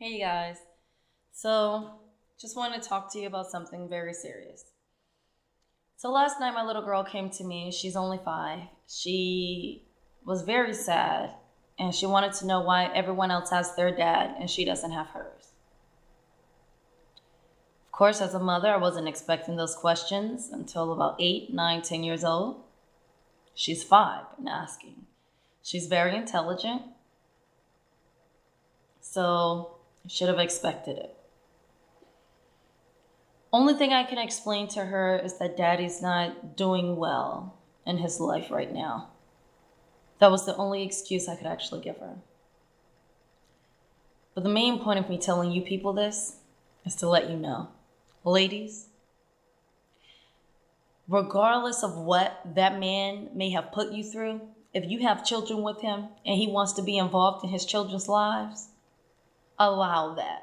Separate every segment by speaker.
Speaker 1: Hey you guys. So, just want to talk to you about something very serious. So, last night my little girl came to me. She's only 5. She was very sad and she wanted to know why everyone else has their dad and she doesn't have hers. Of course, as a mother, I wasn't expecting those questions until about 8, 9, 10 years old. She's 5 and asking. She's very intelligent, so I should have expected it. Only thing I can explain to her is that daddy's not doing well in his life right now. That was the only excuse I could actually give her. But the main point of me telling you people this is to let you know. Ladies, regardless of what that man may have put you through, if you have children with him and he wants to be involved in his children's lives, allow that.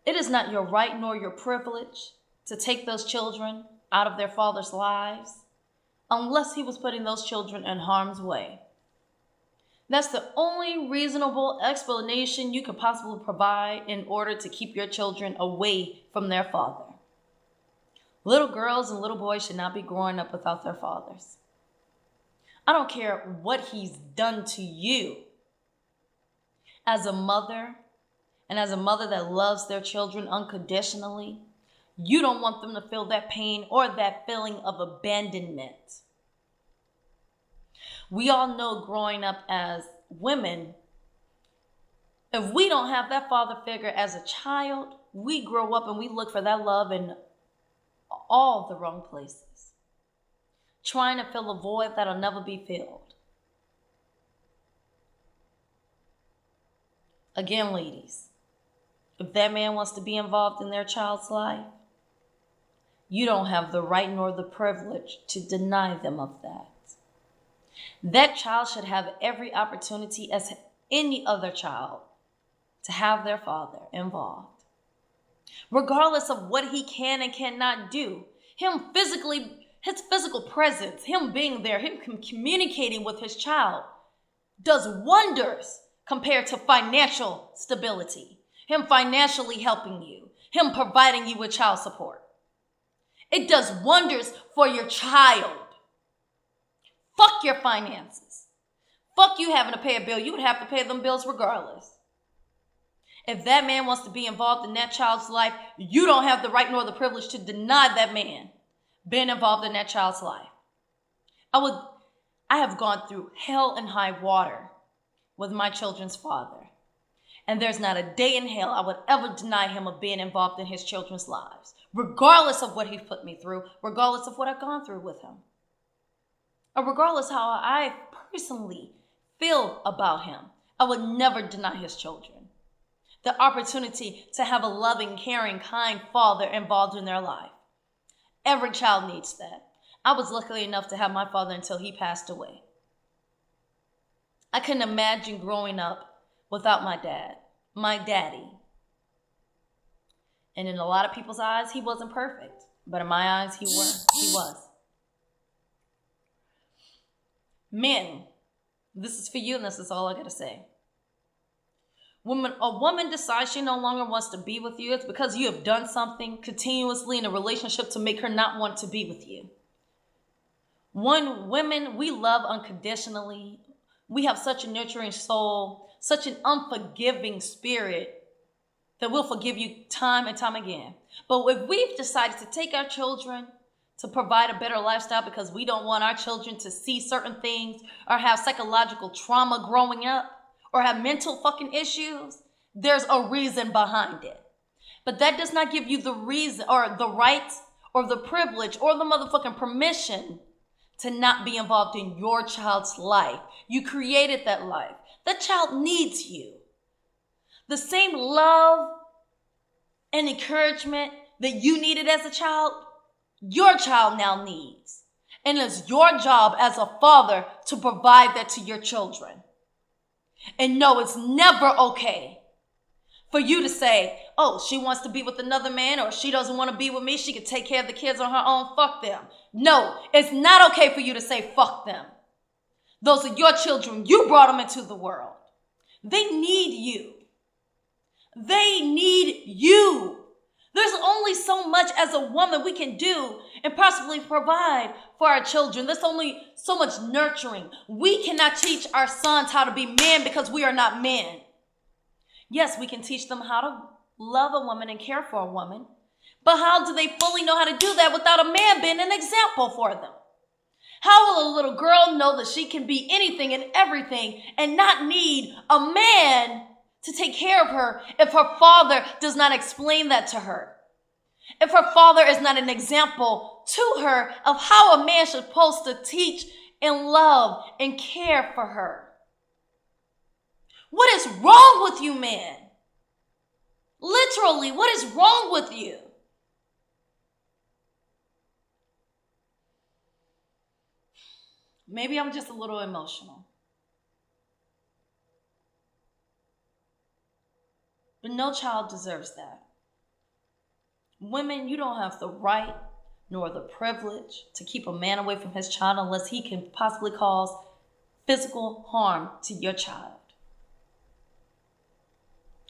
Speaker 1: It is not your right nor your privilege to take those children out of their father's lives unless he was putting those children in harm's way. That's the only reasonable explanation you could possibly provide in order to keep your children away from their father. Little girls and little boys should not be growing up without their fathers. I don't care what he's done to you. As a mother, and as a mother that loves their children unconditionally, you don't want them to feel that pain or that feeling of abandonment. We all know growing up as women, if we don't have that father figure as a child, we grow up and we look for that love in all the wrong places, trying to fill a void that'll never be filled. Again, ladies, if that man wants to be involved in their child's life, you don't have the right nor the privilege to deny them of that. That child should have every opportunity as any other child to have their father involved. Regardless of what he can and cannot do, him physically, his physical presence, him being there, him communicating with his child does wonders compared to financial stability. Him financially helping you, him providing you with child support. It does wonders for your child. Fuck your finances. Fuck you having to pay a bill. You would have to pay them bills regardless. If that man wants to be involved in that child's life, you don't have the right nor the privilege to deny that man being involved in that child's life. I have gone through hell and high water with my children's father. And there's not a day in hell I would ever deny him of being involved in his children's lives, regardless of what he put me through, regardless of what I've gone through with him, or regardless how I personally feel about him. I would never deny his children the opportunity to have a loving, caring, kind father involved in their life. Every child needs that. I was lucky enough to have my father until he passed away. I couldn't imagine growing up without my dad, my daddy. And in a lot of people's eyes, he wasn't perfect. But in my eyes, he was. Men, this is for you and this is all I gotta say. When a woman decides she no longer wants to be with you, it's because you have done something continuously in a relationship to make her not want to be with you. Women, we love unconditionally. We have such a nurturing soul, such an unforgiving spirit that we'll forgive you time and time again. But if we've decided to take our children to provide a better lifestyle because we don't want our children to see certain things or have psychological trauma growing up or have mental fucking issues, there's a reason behind it. But that does not give you the reason or the right or the privilege or the motherfucking permission to not be involved in your child's life. You created that life. That child needs you. The same love and encouragement that you needed as a child, your child now needs. And it's your job as a father to provide that to your children. And no, it's never okay for you to say, oh, she wants to be with another man or she doesn't want to be with me. She can take care of the kids on her own. Fuck them. No, it's not okay for you to say fuck them. Those are your children. You brought them into the world. They need you. They need you. There's only so much as a woman we can do and possibly provide for our children. There's only so much nurturing. We cannot teach our sons how to be men because we are not men. Yes, we can teach them how to love a woman and care for a woman, but how do they fully know how to do that without a man being an example for them? How will a little girl know that she can be anything and everything and not need a man to take care of her if her father does not explain that to her? If her father is not an example to her of how a man is supposed to teach and love and care for her? What is wrong with you, men? Literally, what is wrong with you? Maybe I'm just a little emotional. But no child deserves that. Women, you don't have the right nor the privilege to keep a man away from his child unless he can possibly cause physical harm to your child.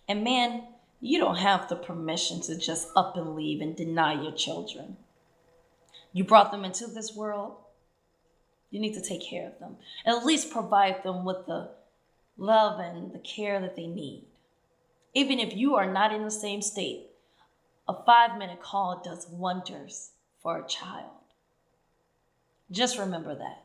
Speaker 1: And man, you don't have the permission to just up and leave and deny your children. You brought them into this world. You need to take care of them. At least provide them with the love and the care that they need. Even if you are not in the same state, a 5-minute call does wonders for a child. Just remember that.